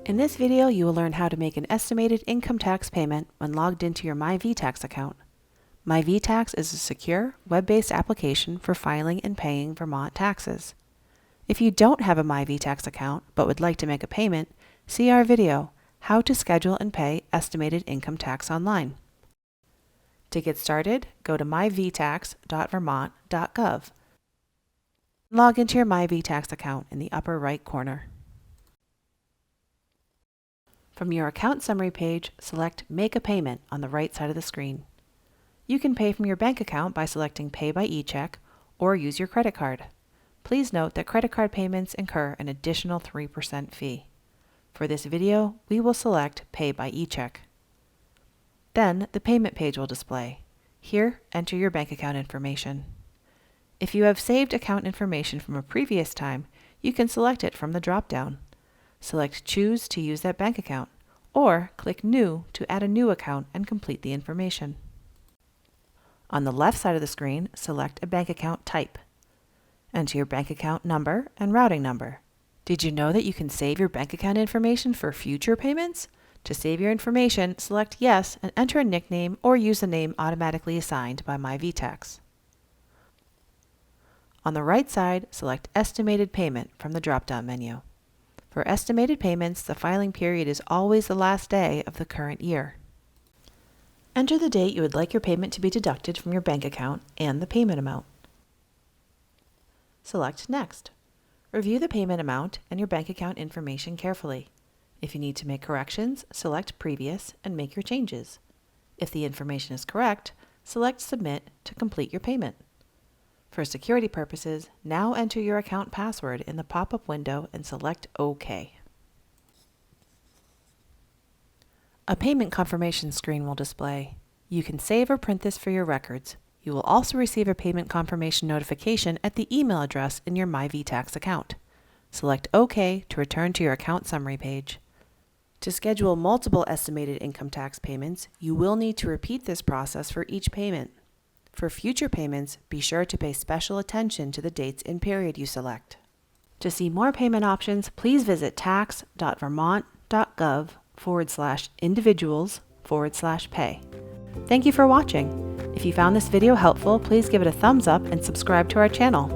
In this video, you will learn how to make an estimated income tax payment when logged into your myVTax account. myVTax is a secure, web-based application for filing and paying Vermont taxes. If you don't have a myVTax account but would like to make a payment, see our video, How to Schedule and Pay Estimated Income Tax Online. To get started, go to myvtax.vermont.gov. Log into your myVTax account in the upper right corner. From your account summary page, select Make a Payment on the right side of the screen. You can pay from your bank account by selecting Pay by e-check or use your credit card. Please note that credit card payments incur an additional 3% fee. For this video, we will select Pay by e-check. Then the payment page will display. Here, enter your bank account information. If you have saved account information from a previous time, you can select it from the drop-down. Select Choose to use that bank account, or click New to add a new account and complete the information. On the left side of the screen, select a bank account type. Enter your bank account number and routing number. Did you know that you can save your bank account information for future payments? To save your information, select Yes and enter a nickname or use the name automatically assigned by myVTax. On the right side, select Estimated Payment from the drop-down menu. For estimated payments, the filing period is always the last day of the current year. Enter the date you would like your payment to be deducted from your bank account and the payment amount. Select Next. Review the payment amount and your bank account information carefully. If you need to make corrections, select Previous and make your changes. If the information is correct, select Submit to complete your payment. For security purposes, now enter your account password in the pop-up window and select OK. A payment confirmation screen will display. You can save or print this for your records. You will also receive a payment confirmation notification at the email address in your myVTax account. Select OK to return to your account summary page. To schedule multiple estimated income tax payments, you will need to repeat this process for each payment. For future payments, be sure to pay special attention to the dates and period you select. To see more payment options, please visit tax.vermont.gov/individuals/pay. Thank you for watching. If you found this video helpful, please give it a thumbs up and subscribe to our channel.